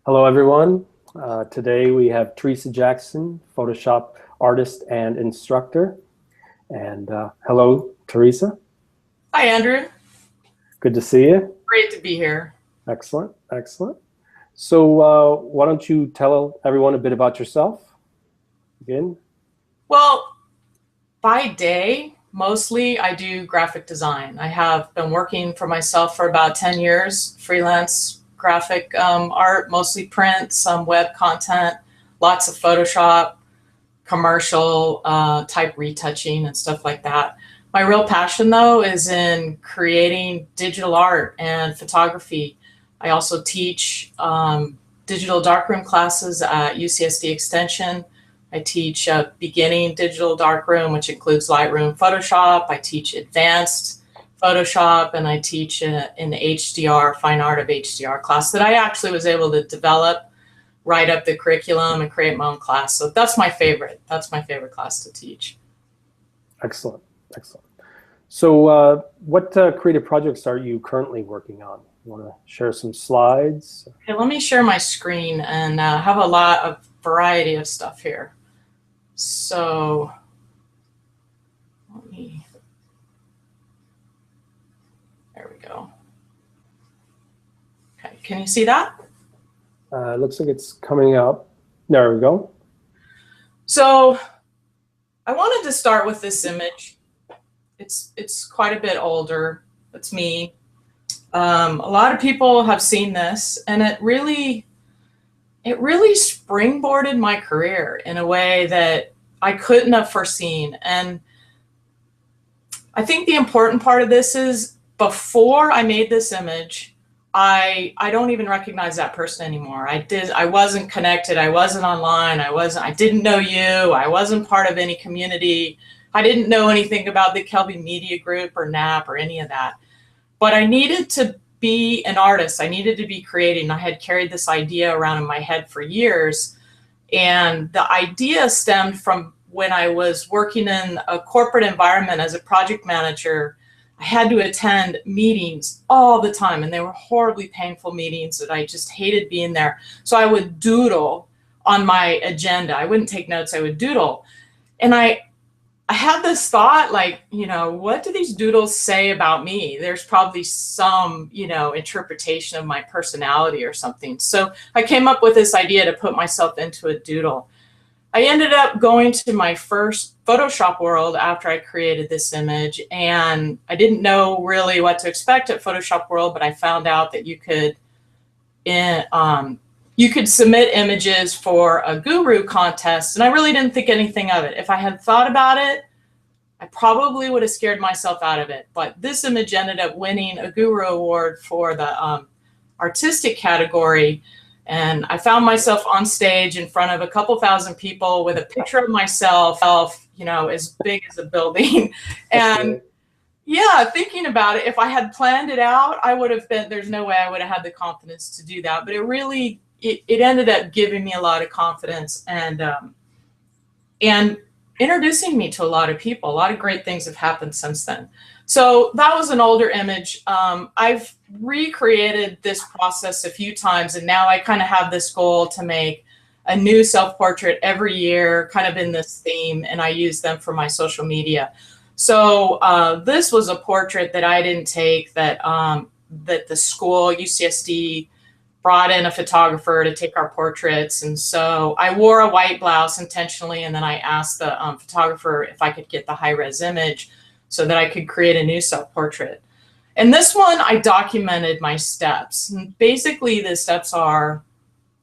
Hello, everyone. Today we have Theresa Jackson, Photoshop artist and instructor. And hello, Theresa. Hi, Andrew. Good to see you. Great to be here. Excellent, excellent. So why don't you tell everyone a bit about yourself again? Well, by day, mostly I do graphic design. I have been working for myself for about 10 years, freelance graphic art, mostly print, some web content, lots of Photoshop, commercial type retouching and stuff like that. My real passion, though, is in creating digital art and photography. I also teach digital darkroom classes at UCSD Extension. I teach beginning digital darkroom, which includes Lightroom, Photoshop. I teach advanced Photoshop, and I teach in the HDR, Fine Art of HDR class that I actually was able to develop, write up the curriculum, and create my own class. So that's my favorite. That's my favorite class to teach. Excellent, excellent. So what creative projects are you currently working on? You want to share some slides? Okay, let me share my screen and have a lot of variety of stuff here. So there we go. Okay, can you see that? It looks like it's coming up. There we go. So I wanted to start with this image. It's quite a bit older. It's me. A lot of people have seen this, and it really springboarded my career in a way that I couldn't have foreseen. And I think the important part of this is before I made this image, I don't even recognize that person anymore. I wasn't connected. I wasn't online. I didn't know you. I wasn't part of any community. I didn't know anything about the Kelby Media Group or NAP or any of that. But I needed to be an artist. I needed to be creating. I had carried this idea around in my head for years. And the idea stemmed from when I was working in a corporate environment as a project manager. I had to attend meetings all the time, and they were horribly painful meetings that I just hated being there. So I would doodle on my agenda. I wouldn't take notes, I would doodle. And I had this thought, like, what do these doodles say about me? There's probably some, interpretation of my personality or something. So I came up with this idea to put myself into a doodle. I ended up going to my first Photoshop World after I created this image, and I didn't know really what to expect at Photoshop World, but I found out that you could submit images for a guru contest, and I really didn't think anything of it. If I had thought about it, I probably would have scared myself out of it. But this image ended up winning a guru award for the artistic category. And I found myself on stage in front of a couple thousand people with a picture of myself, as big as a building. And yeah, thinking about it, if I had planned it out, there's no way I would have had the confidence to do that. But it ended up giving me a lot of confidence and introducing me to a lot of people. A lot of great things have happened since then. So that was an older image. I've recreated this process a few times, and now I kind of have this goal to make a new self-portrait every year, kind of in this theme, and I use them for my social media. So this was a portrait that I didn't take, that the school, UCSD, brought in a photographer to take our portraits. And so I wore a white blouse intentionally, and then I asked the photographer if I could get the high-res image so that I could create a new self-portrait. And this one, I documented my steps. And basically, the steps are,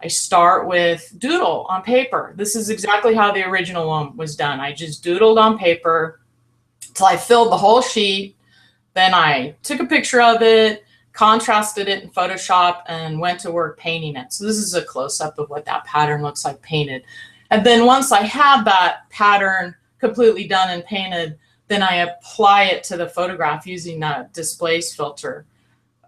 I start with doodle on paper. This is exactly how the original one was done. I just doodled on paper till I filled the whole sheet. Then I took a picture of it, contrasted it in Photoshop, and went to work painting it. So this is a close-up of what that pattern looks like painted. And then once I had that pattern completely done and painted, then I apply it to the photograph using that displace filter.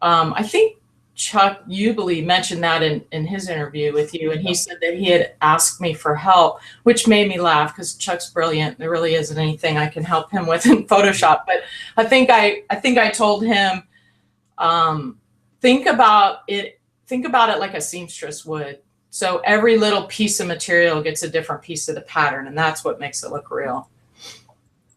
I think Chuck Ubeli mentioned that in his interview with you, and he said that he had asked me for help, which made me laugh because Chuck's brilliant. There really isn't anything I can help him with in Photoshop. But I think I told him, think about think about it like a seamstress would. So every little piece of material gets a different piece of the pattern, and that's what makes it look real.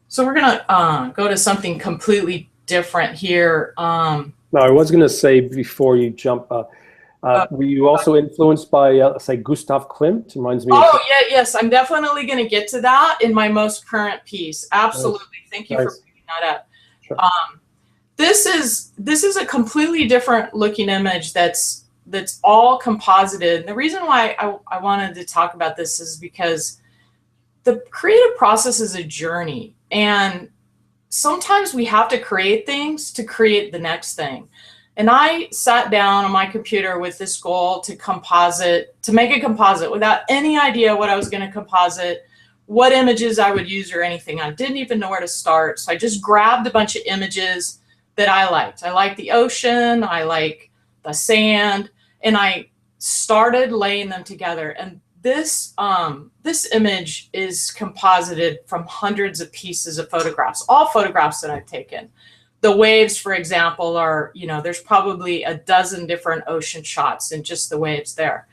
So we're gonna go to something completely different here. Now, I was gonna say before you jump, were you also influenced by, say, Gustav Klimt? Reminds me. Oh, yeah, yes, I'm definitely gonna get to that in my most current piece. Absolutely, Nice. Thank you for bringing that up. Sure. This is a completely different looking image that's all composited. And the reason why I wanted to talk about this is because the creative process is a journey, and sometimes we have to create things to create the next thing. And I sat down on my computer with this goal to make a composite without any idea what I was going to composite, what images I would use or anything. I didn't even know where to start. So I just grabbed a bunch of images that I liked. I like the ocean, I like the sand, and I started laying them together. And this image is composited from hundreds of pieces of photographs, all photographs that I've taken. The waves, for example, are, there's probably a dozen different ocean shots in just the waves there.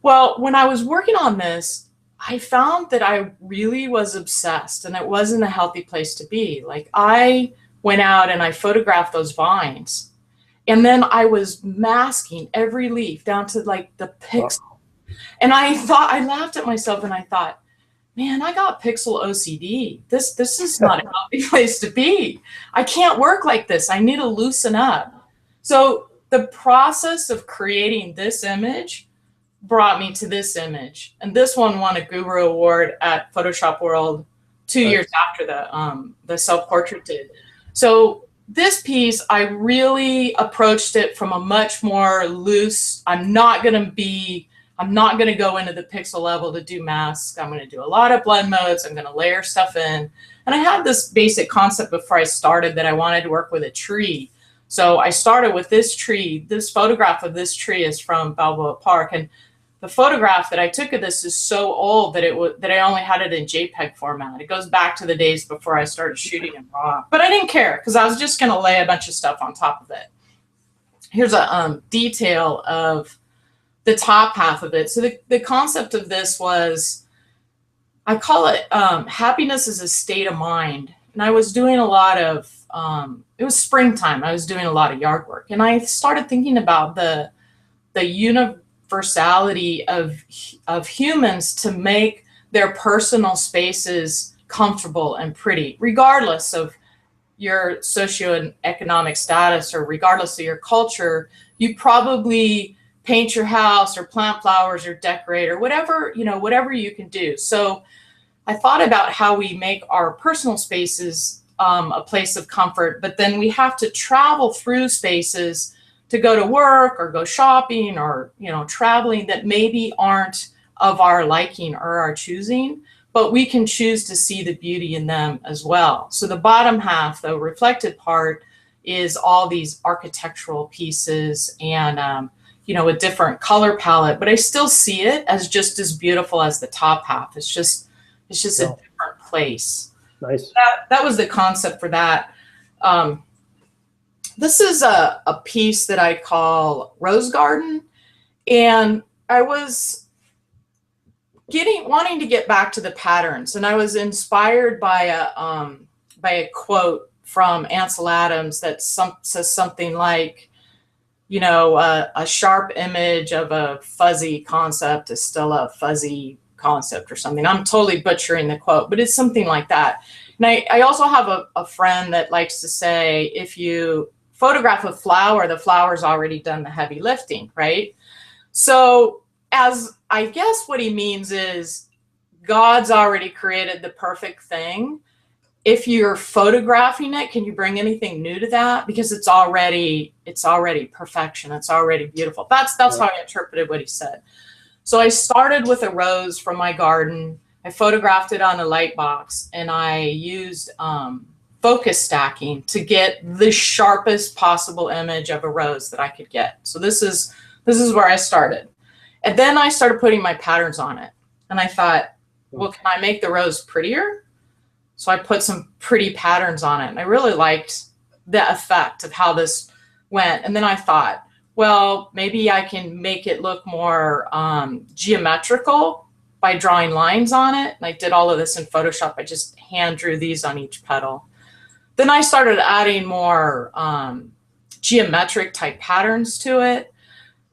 Well, when I was working on this, I found that I really was obsessed, and it wasn't a healthy place to be. Like, I went out and I photographed those vines, and then I was masking every leaf down to like the pixel. And I laughed at myself and I thought, man, I got pixel OCD. This is not a healthy place to be. I can't work like this. I need to loosen up. So the process of creating this image brought me to this image. And this one won a Guru Award at Photoshop World 2 years after the self-portrait did. So this piece, I really approached it from a much more loose, I'm not going to go into the pixel level to do masks. I'm going to do a lot of blend modes. I'm going to layer stuff in. And I had this basic concept before I started that I wanted to work with a tree. So I started with this tree. This photograph of this tree is from Balboa Park. And the photograph that I took of this is so old that I only had it in JPEG format. It goes back to the days before I started shooting in RAW. But I didn't care because I was just going to lay a bunch of stuff on top of it. Here's a detail of the top half of it. So the concept of this was, I call it happiness is a state of mind. And I was doing a lot of, it was springtime. I was doing a lot of yard work. And I started thinking about the universality of humans to make their personal spaces comfortable and pretty, regardless of your socioeconomic status or regardless of your culture. You probably paint your house or plant flowers or decorate or whatever you can do. So I thought about how we make our personal spaces a place of comfort, but then we have to travel through spaces to go to work or go shopping or, traveling that maybe aren't of our liking or our choosing, but we can choose to see the beauty in them as well. So the bottom half, the reflected part, is all these architectural pieces and, a different color palette, but I still see it as just as beautiful as the top half. It's just a different place. Nice. That was the concept for that. This is a piece that I call Rose Garden, and I was wanting to get back to the patterns, and I was inspired by a quote from Ansel Adams that says something like, a sharp image of a fuzzy concept is still a fuzzy concept or something. I'm totally butchering the quote, but it's something like that. And I also have a friend that likes to say, if you photograph a flower, the flower's already done the heavy lifting, right? So as I guess what he means is God's already created the perfect thing. If you're photographing it, can you bring anything new to that? Because it's already perfection. It's already beautiful. That's how I interpreted what he said. So I started with a rose from my garden. I photographed it on a light box, and I used focus stacking to get the sharpest possible image of a rose that I could get. So this is where I started. And then I started putting my patterns on it. And I thought, well, can I make the rose prettier? So I put some pretty patterns on it. And I really liked the effect of how this went. And then I thought, well, maybe I can make it look more geometrical by drawing lines on it. And I did all of this in Photoshop. I just hand drew these on each petal. Then I started adding more geometric type patterns to it.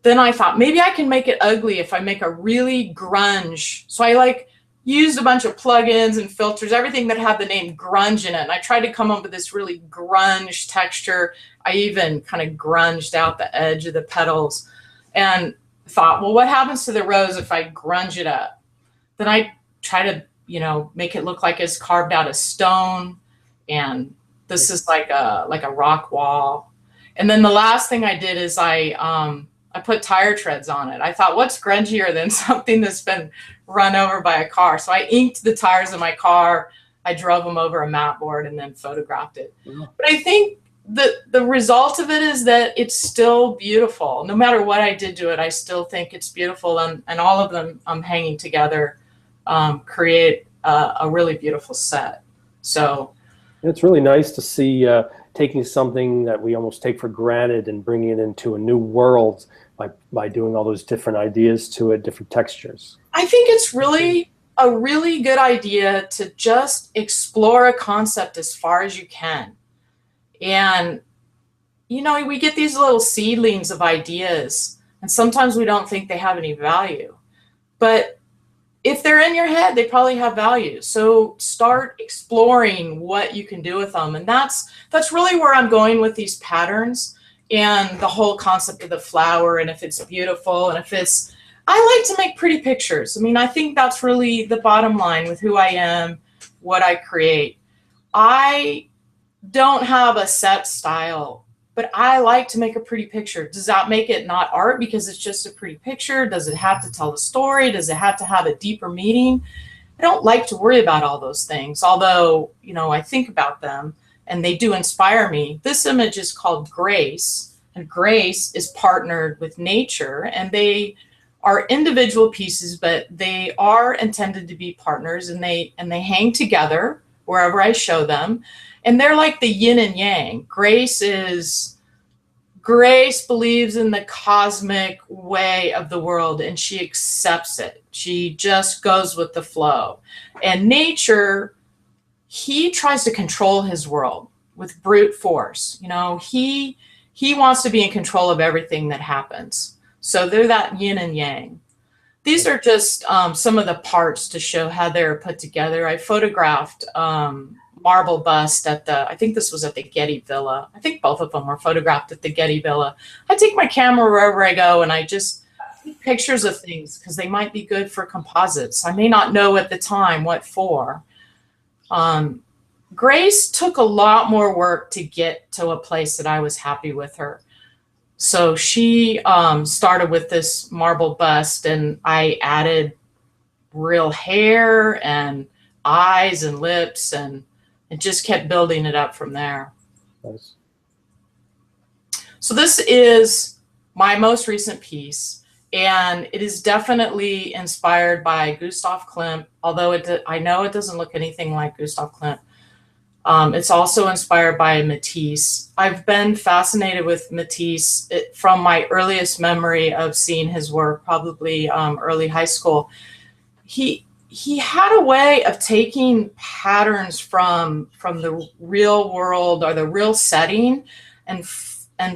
Then I thought maybe I can make it ugly if I make a really grunge. So I like used a bunch of plugins and filters, everything that had the name grunge in it. And I tried to come up with this really grunge texture. I even kind of grunged out the edge of the petals and thought, well, what happens to the rose if I grunge it up? Then I try to, you know, make it look like it's carved out of stone. And this is like a rock wall. And then the last thing I did is I put tire treads on it. I thought, what's grungier than something that's been run over by a car? So I inked the tires of my car. I drove them over a mat board and then photographed it. Yeah. But I think the result of it is that it's still beautiful. No matter what I did to it, I still think it's beautiful. And all of them hanging together create a really beautiful set. So it's really nice to see taking something that we almost take for granted and bringing it into a new world by doing all those different ideas to it, different textures. I think it's really a really good idea to just explore a concept as far as you can. And, you know, we get these little seedlings of ideas, and sometimes we don't think they have any value. But if they're in your head, they probably have value. So start exploring what you can do with them. And that's really where I'm going with these patterns and the whole concept of the flower, and if it's beautiful, and if it's, I like to make pretty pictures. I mean, I think that's really the bottom line with who I am, what I create. I don't have a set style, but I like to make a pretty picture. Does that make it not art because it's just a pretty picture? Does it have to tell a story? Does it have to have a deeper meaning? I don't like to worry about all those things, although, you know, I think about them and they do inspire me. This image is called Grace, and Grace is partnered with nature, and they are individual pieces, but they are intended to be partners, and they hang together wherever I show them. And they're like the yin and yang. Grace believes in the cosmic way of the world, and she accepts it. She just goes with the flow. And nature, he tries to control his world with brute force. You know, he wants to be in control of everything that happens. So they're that yin and yang. These are just some of the parts to show how they're put together. I photographed marble bust at I think this was at the Getty Villa. I think both of them were photographed at the Getty Villa. I take my camera wherever I go and I just take pictures of things because they might be good for composites. I may not know at the time what for. Grace took a lot more work to get to a place that I was happy with her. So she started with this marble bust, and I added real hair and eyes and lips, and just kept building it up from there. Nice. So this is my most recent piece, and it is definitely inspired by Gustav Klimt, although I know it doesn't look anything like Gustav Klimt. It's also inspired by Matisse. I've been fascinated with Matisse from my earliest memory of seeing his work, probably early high school. He had a way of taking patterns from the real world or the real setting and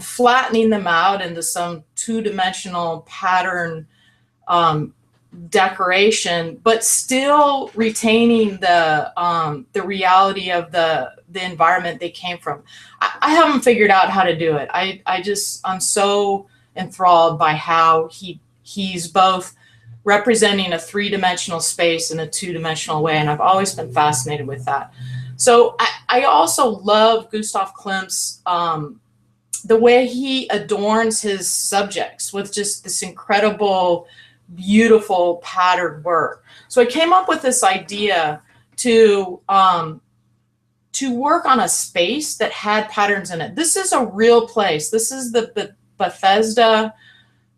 flattening them out into some two-dimensional pattern decoration, but still retaining the reality of the environment they came from. I haven't figured out how to do it. I'm so enthralled by how he's both representing a three-dimensional space in a two-dimensional way, and I've always been fascinated with that. So I also love Gustav Klimt's the way he adorns his subjects with just this incredible, beautiful patterned work. So I came up with this idea to work on a space that had patterns in it. This is a real place. This is the Bethesda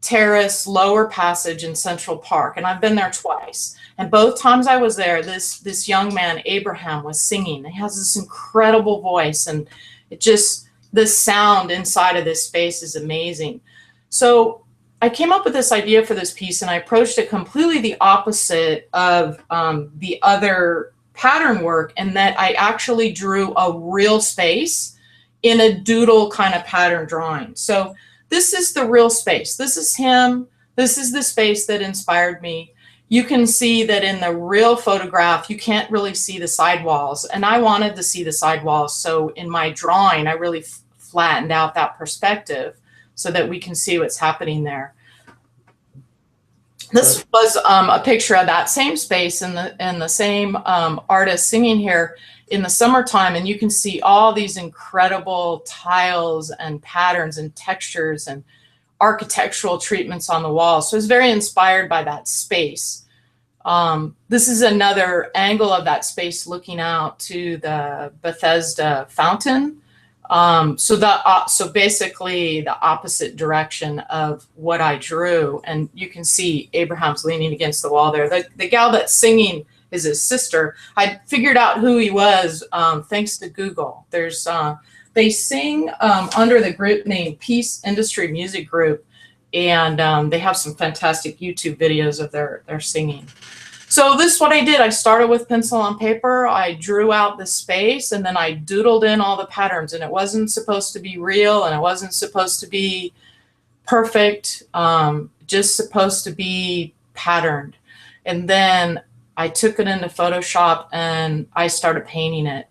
Terrace lower passage in Central Park, and I've been there twice. And both times I was there, this young man, Abraham, was singing. He has this incredible voice, and the sound inside of this space is amazing. So I came up with this idea for this piece, and I approached it completely the opposite of the other pattern work, in that I actually drew a real space in a doodle kind of pattern drawing. So this is the real space. This is him. This is the space that inspired me. You can see that in the real photograph, you can't really see the sidewalls, and I wanted to see the sidewalls. So in my drawing, I really flattened out that perspective so that we can see what's happening there. This was a picture of that same space and the same artist singing here in the summertime, and you can see all these incredible tiles and patterns and textures and architectural treatments on the wall. So I was very inspired by that space. This is another angle of that space looking out to the Bethesda fountain. So basically the opposite direction of what I drew. And you can see Abraham's leaning against the wall there. The gal that's singing is his sister. I figured out who he was thanks to Google. There's they sing under the group name Peace Industry Music Group, and they have some fantastic YouTube videos of their singing. So this is what I did. I started with pencil on paper. I drew out the space, and then I doodled in all the patterns, and it wasn't supposed to be real, and it wasn't supposed to be perfect, just supposed to be patterned. And then I took it into Photoshop and I started painting it.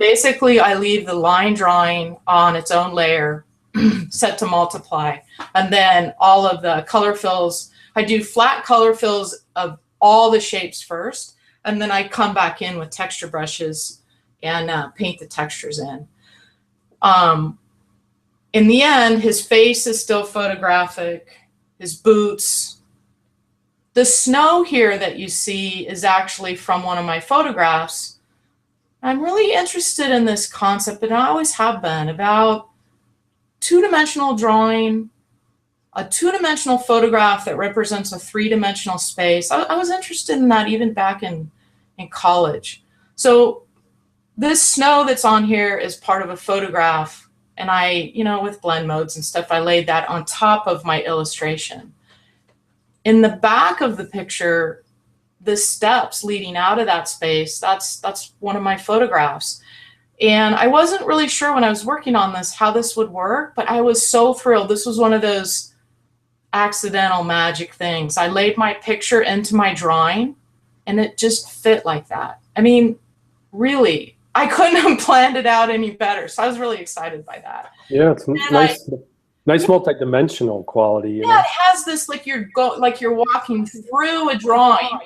Basically, I leave the line drawing on its own layer, set to multiply, and then all of the color fills, I do flat color fills of all the shapes first, and then I come back in with texture brushes and paint the textures in. In the end, his face is still photographic, his boots. The snow here that you see is actually from one of my photographs. I'm really interested in this concept, and I always have been, about two-dimensional drawing, a two-dimensional photograph that represents a three-dimensional space. I was interested in that even back in college. So this snow that's on here is part of a photograph, and I, with blend modes and stuff, I laid that on top of my illustration. In the back of the picture, the steps leading out of that space, that's one of my photographs. And I wasn't really sure when I was working on this how this would work, but I was so thrilled. This was one of those accidental magic things. I laid my picture into my drawing, and it just fit like that. I mean, really, I couldn't have planned it out any better. So I was really excited by that. Yeah, it's nice multi-dimensional quality. You know? It has this like you're walking through a drawing.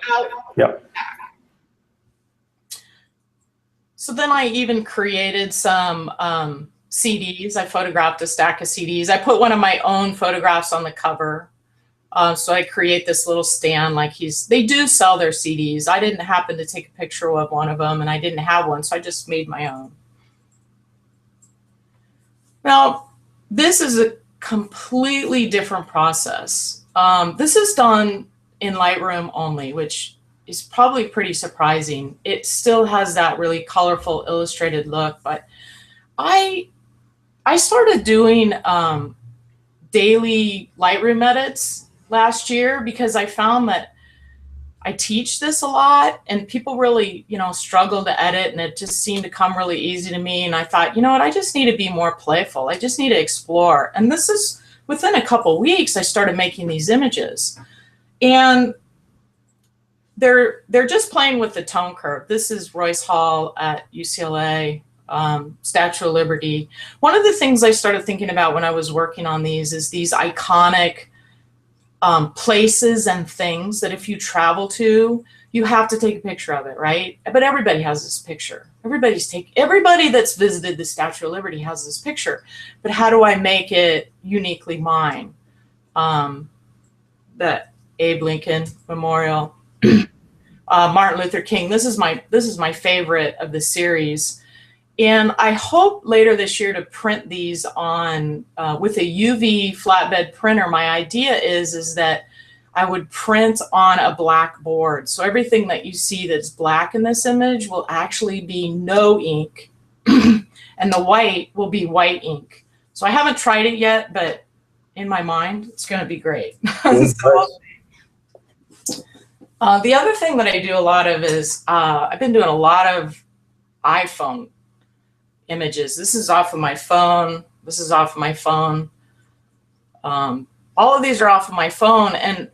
Yeah. So then I even created some CDs. I photographed a stack of CDs. I put one of my own photographs on the cover. So I create this little stand like they do sell their CDs. I didn't happen to take a picture of one of them, and I didn't have one, so I just made my own. Now, this is a completely different process. This is done in Lightroom only, which is probably pretty surprising. It still has that really colorful illustrated look, but I started doing daily Lightroom edits last year because I found that I teach this a lot and people really, struggle to edit, and it just seemed to come really easy to me. And I thought, what, I just need to be more playful. I just need to explore. And this is within a couple weeks, I started making these images, and they're just playing with the tone curve. This is Royce Hall at UCLA, Statue of Liberty. One of the things I started thinking about when I was working on these is these iconic places and things that if you travel to, you have to take a picture of it, right? But everybody has this picture. Everybody that's visited the Statue of Liberty has this picture. But how do I make it uniquely mine? The Abe Lincoln Memorial, Martin Luther King. This is my favorite of the series. And I hope later this year to print these on with a UV flatbed printer. My idea is that I would print on a black board. So everything that you see that's black in this image will actually be no ink, and the white will be white ink. So I haven't tried it yet, but in my mind, it's going to be great. Nice. The other thing that I do a lot of is I've been doing a lot of iPhone images. This is off of my phone. This is off of my phone. All of these are off of my phone, and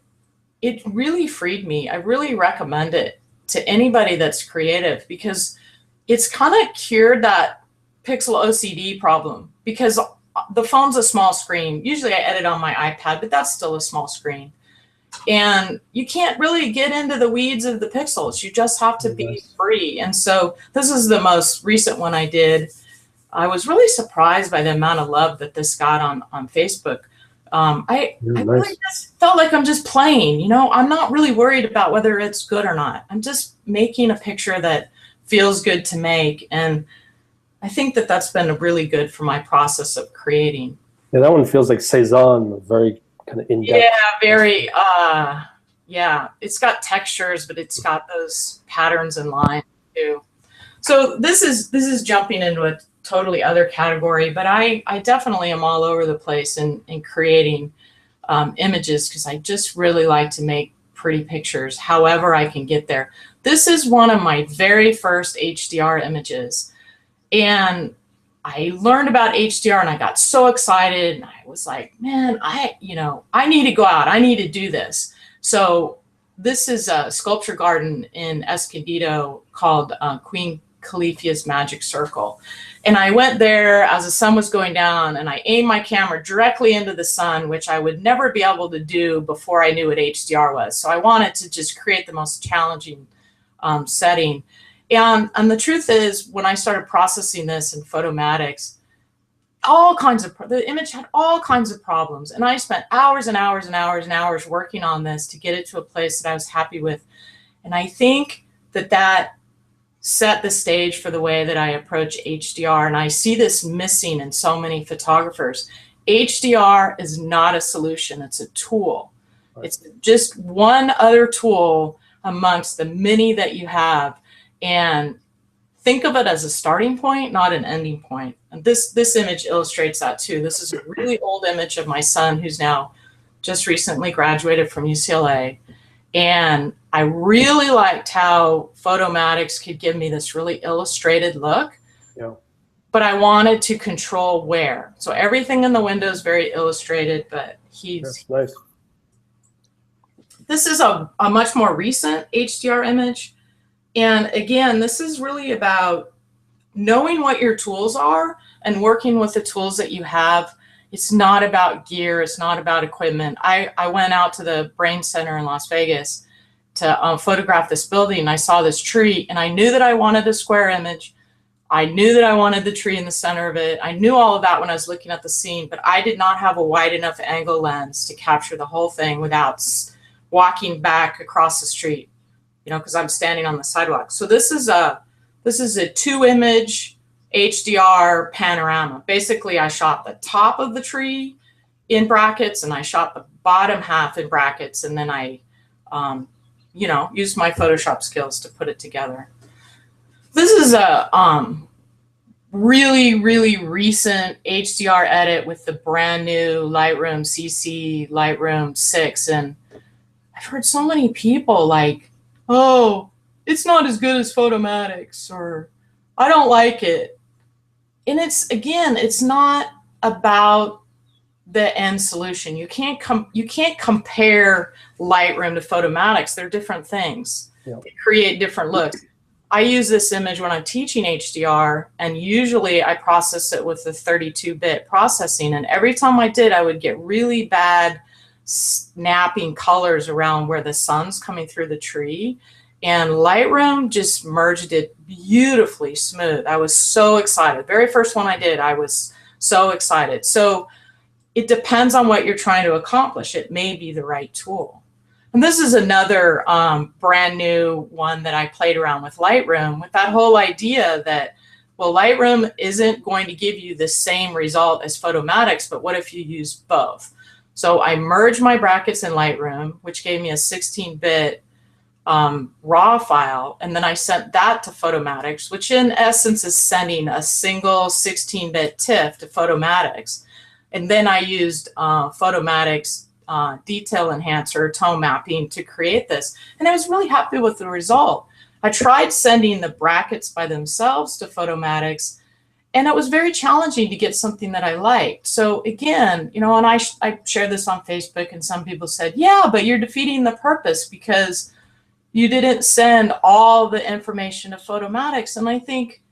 it really freed me. I really recommend it to anybody that's creative, because it's kind of cured that pixel OCD problem, because the phone's a small screen. Usually I edit on my iPad, but that's still a small screen. And you can't really get into the weeds of the pixels. You just have to be free. And so this is the most recent one I did. I was really surprised by the amount of love that this got on Facebook. I really just felt like I'm just playing, you know, I'm not really worried about whether it's good or not. I'm just making a picture that feels good to make. And I think that that's been really good for my process of creating. Yeah, that one feels like Cezanne, very kind of in-depth. Yeah, very, yeah, it's got textures, but it's got those patterns and lines too. So this is jumping into a totally other category, but I definitely am all over the place in creating images, because I just really like to make pretty pictures however I can get there. This is one of my very first HDR images, and I learned about HDR and I got so excited, and I was like, man, I need to go out. I need to do this. So this is a sculpture garden in Escondido called Queen Califia's Magic Circle. And I went there as the sun was going down, and I aimed my camera directly into the sun, which I would never be able to do before I knew what HDR was. So I wanted to just create the most challenging setting. And the truth is, when I started processing this in Photomatics, the image had all kinds of problems. And I spent hours and hours and hours and hours working on this to get it to a place that I was happy with. And I think that set the stage for the way that I approach HDR. And I see this missing in so many photographers. HDR is not a solution, it's a tool. Right. It's just one other tool amongst the many that you have. And think of it as a starting point, not an ending point. And this image illustrates that too. This is a really old image of my son, who's now just recently graduated from UCLA. And I really liked how Photomatics could give me this really illustrated look. Yeah. But I wanted to control where. So everything in the window is very illustrated, but he's nice. This is a much more recent HDR image. And again, this is really about knowing what your tools are and working with the tools that you have. It's not about gear. It's not about equipment. I went out to the Brain Center in Las Vegas to photograph this building. And I saw this tree, and I knew that I wanted a square image. I knew that I wanted the tree in the center of it. I knew all of that when I was looking at the scene, but I did not have a wide enough angle lens to capture the whole thing without walking back across the street, you know, because I'm standing on the sidewalk. So this is a 2-image HDR panorama. Basically, I shot the top of the tree in brackets, and I shot the bottom half in brackets, and then I, you know, used my Photoshop skills to put it together. This is a really, really recent HDR edit with the brand new Lightroom CC, Lightroom 6, and I've heard so many people like, oh, it's not as good as Photomatics, or I don't like it. And it's, again, it's not about the end solution. You can't compare Lightroom to Photomatics. They're different things. Yeah. They create different looks. I use this image when I'm teaching HDR, and usually I process it with the 32-bit processing. And every time I did, I would get really bad snapping colors around where the sun's coming through the tree. And Lightroom just merged it beautifully smooth. I was so excited. Very first one I did, I was so excited. So it depends on what you're trying to accomplish. It may be the right tool. And this is another brand new one that I played around with Lightroom, with that whole idea that, well, Lightroom isn't going to give you the same result as Photomatics, but what if you use both? So I merged my brackets in Lightroom, which gave me a 16-bit raw file, and then I sent that to Photomatics, which in essence is sending a single 16-bit TIFF to Photomatics. And then I used Photomatic's detail enhancer, tone mapping to create this. And I was really happy with the result. I tried sending the brackets by themselves to Photomatics, and it was very challenging to get something that I liked. So again, you know, and I shared this on Facebook, and some people said, yeah, but you're defeating the purpose because you didn't send all the information to Photomatics. And I think,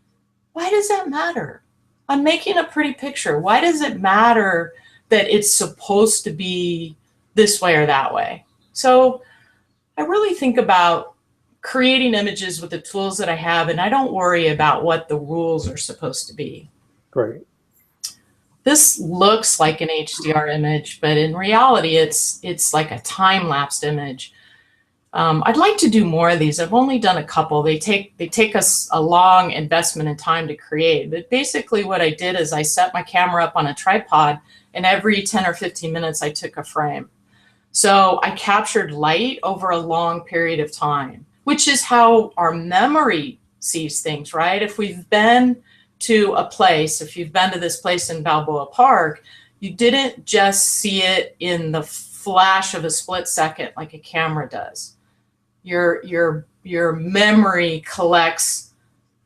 why does that matter? I'm making a pretty picture. Why does it matter that it's supposed to be this way or that way? So I really think about creating images with the tools that I have, and I don't worry about what the rules are supposed to be. Great. This looks like an HDR image, but in reality, it's like a time-lapsed image. I'd like to do more of these. I've only done a couple. They take us a long investment in time to create. But basically what I did is I set my camera up on a tripod, and every 10 or 15 minutes I took a frame. So I captured light over a long period of time, which is how our memory sees things, right? If we've been to a place, if you've been to this place in Balboa Park, you didn't just see it in the flash of a split second like a camera does. Your memory collects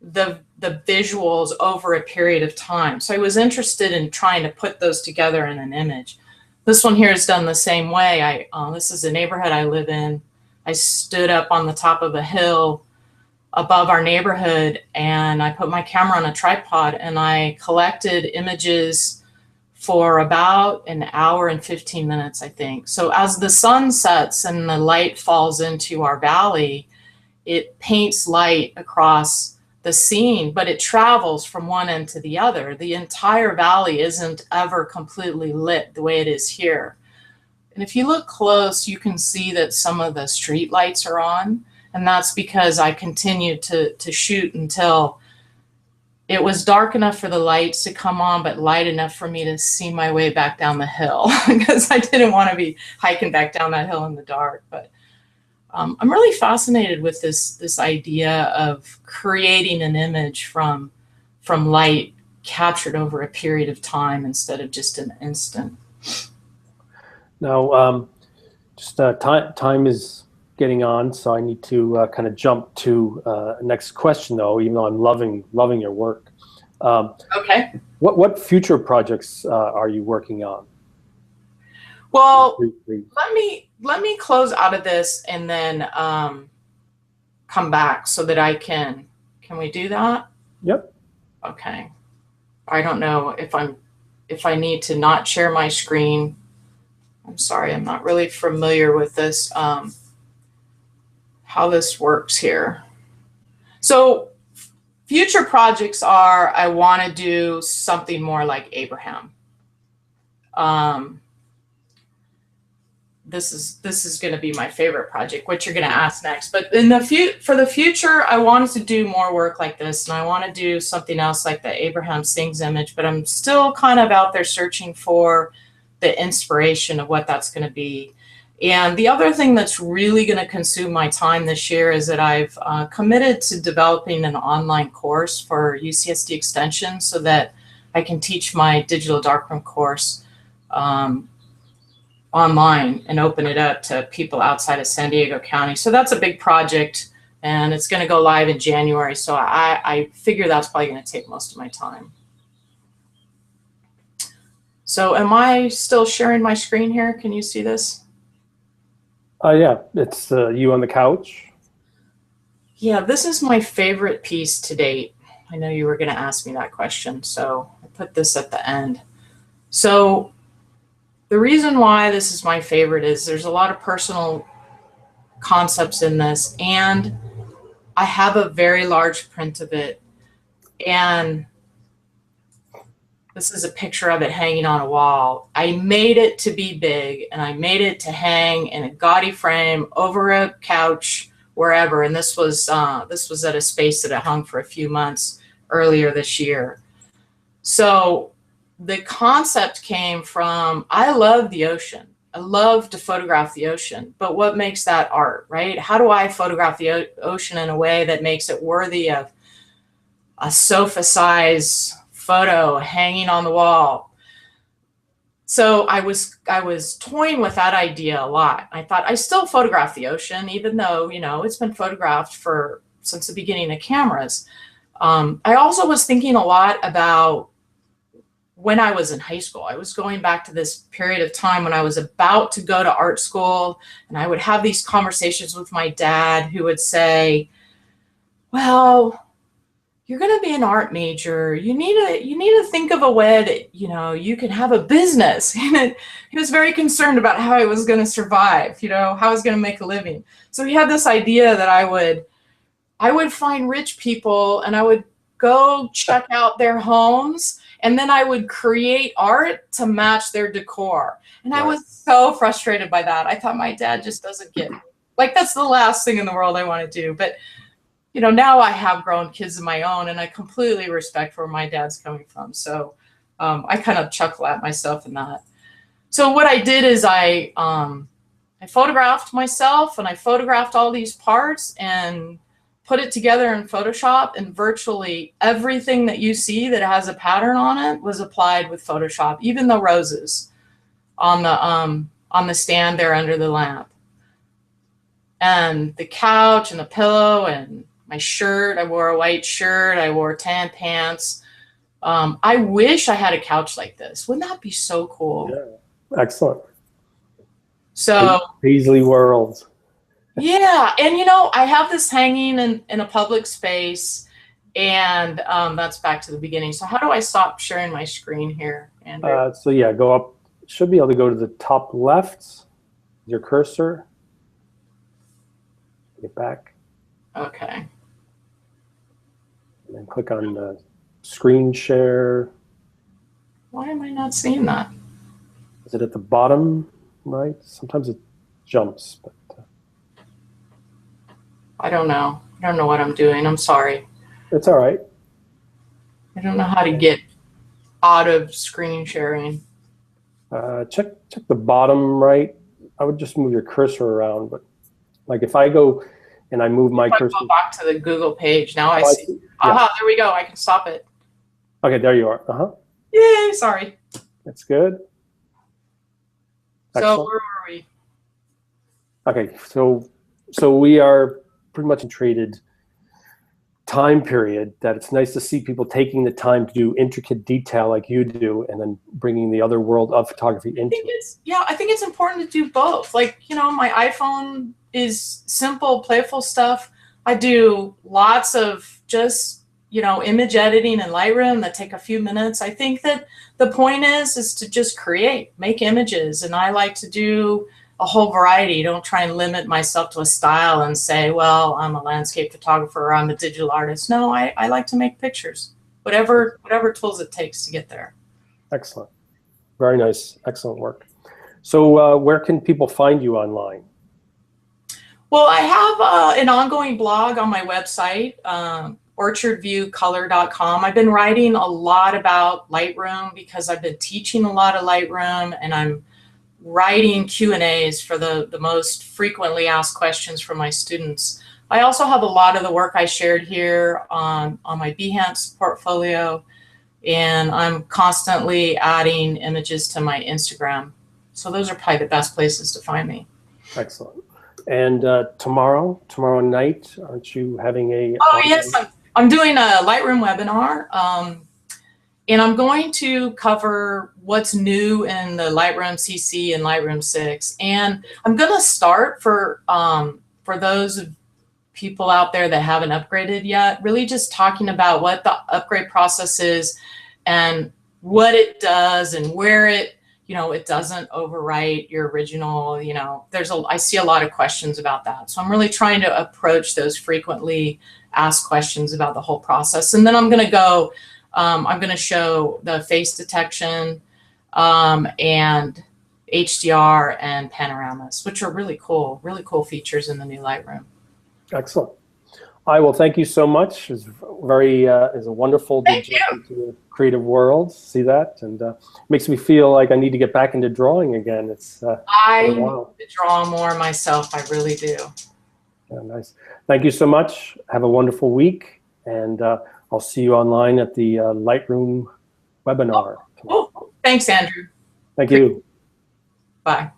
the visuals over a period of time. So I was interested in trying to put those together in an image. This one here is done the same way. This is a neighborhood I live in. I stood up on the top of a hill above our neighborhood, and I put my camera on a tripod, and I collected images for about an hour and 15 minutes, I think. So as the sun sets and the light falls into our valley, it paints light across the scene, but it travels from one end to the other. The entire valley isn't ever completely lit the way it is here. And if you look close, you can see that some of the street lights are on, and that's because I continued to shoot until it was dark enough for the lights to come on, but light enough for me to see my way back down the hill, because I didn't want to be hiking back down that hill in the dark. But I'm really fascinated with this idea of creating an image from light captured over a period of time instead of just an instant. Now, time is getting on, so I need to kind of jump to next question, though. Even though I'm loving your work. Okay. What future projects are you working on? Well, let me close out of this and then come back so that I can we do that? Yep. Okay. I don't know if I need to not share my screen. I'm sorry, I'm not really familiar with this, how this works here. So future projects are, I want to do something more like Abraham. This is going to be my favorite project, what you're going to ask next. But for the future, I wanted to do more work like this, and I want to do something else like the Abraham Sings image, but I'm still kind of out there searching for the inspiration of what that's going to be. And the other thing that's really going to consume my time this year is that I've committed to developing an online course for UCSD Extension so that I can teach my digital darkroom course online and open it up to people outside of San Diego County. So that's a big project, and it's going to go live in January. So I figure that's probably going to take most of my time. So am I still sharing my screen here? Can you see this? Yeah, it's you on the couch. Yeah, this is my favorite piece to date. I know you were going to ask me that question, so I put this at the end. So the reason why this is my favorite is there's a lot of personal concepts in this, and I have a very large print of it, and this is a picture of it hanging on a wall. I made it to be big, and I made it to hang in a gaudy frame over a couch, wherever. And this was at a space that it hung for a few months earlier this year. So the concept came from, I love the ocean. I love to photograph the ocean, but what makes that art, right? How do I photograph the ocean in a way that makes it worthy of a sofa-size photo hanging on the wall? So I was toying with that idea a lot. I thought I still photograph the ocean, even though, you know, it's been photographed since the beginning of cameras. I also was thinking a lot about when I was in high school. I was going back to this period of time when I was about to go to art school, and I would have these conversations with my dad, who would say, well, you're going to be an art major. You need to think of a way that, you know, you can have a business. And he was very concerned about how I was going to survive, you know, how I was going to make a living. So he had this idea that I would find rich people and I would go check out their homes, and then I would create art to match their decor. And I was so frustrated by that. I thought, my dad just doesn't get me. Like, that's the last thing in the world I want to do. But you know, now I have grown kids of my own, and I completely respect where my dad's coming from. So I kind of chuckle at myself in that. So what I did is I photographed myself, and I photographed all these parts and put it together in Photoshop, and virtually everything that you see that has a pattern on it was applied with Photoshop, even the roses on the stand there under the lamp, and the couch and the pillow and my shirt. I wore a white shirt. I wore tan pants. I wish I had a couch like this. Wouldn't that be so cool? Yeah, excellent. So Paisley world. Yeah, and you know, I have this hanging in a public space, and that's back to the beginning. So how do I stop sharing my screen here, Andrew? So yeah, go up. Should be able to go to the top left. Your cursor. Get back. Okay. And then click on the screen share. Why am I not seeing that? Is it at the bottom right? Sometimes it jumps, but I don't know. I don't know what I'm doing. I'm sorry. it's all right. I don't know how to get out of screen sharing. Check the bottom right. I would just move your cursor around, but like if I go and I move my cursor. Go back to the Google page. Now I see. Aha, there we go. I can stop it. Okay, there you are. Yay, sorry. That's good. Excellent. So where were we? Okay, so we are pretty much in traded time period that it's nice to see people taking the time to do intricate detail like you do, and then bringing the other world of photography into it. Yeah, I think it's important to do both. Like, you know, my iPhone is simple, playful stuff. I do lots of just, you know, image editing in Lightroom that take a few minutes. I think that the point is to just create, make images. And I like to do a whole variety. Don't try and limit myself to a style and say, well, I'm a landscape photographer or I'm a digital artist. No, I like to make pictures, whatever tools it takes to get there. Excellent. Very nice. Excellent work. So where can people find you online? Well, I have an ongoing blog on my website, orchardviewcolor.com. I've been writing a lot about Lightroom because I've been teaching a lot of Lightroom, and I'm writing Q&As for the most frequently asked questions from my students. I also have a lot of the work I shared here on my Behance portfolio, and I'm constantly adding images to my Instagram. So those are probably the best places to find me. Excellent. And tomorrow night, aren't you having a... Oh, yes, I'm doing a Lightroom webinar. And I'm going to cover what's new in the Lightroom CC and Lightroom 6. And I'm going to start for those people out there that haven't upgraded yet, really just talking about what the upgrade process is and what it does and where it, you know, it doesn't overwrite your original, you know, I see a lot of questions about that. So I'm really trying to approach those frequently asked questions about the whole process. And then I'm going to go, I'm going to show the face detection and HDR and panoramas, which are really cool features in the new Lightroom. Excellent. I will thank you so much. It's very is a wonderful to jump into the creative world. See that, and makes me feel like I need to get back into drawing again. It's I need to draw more myself. I really do. Yeah, nice. Thank you so much. Have a wonderful week, and I'll see you online at the Lightroom webinar. Oh, thanks, Andrew. Thank you. Bye.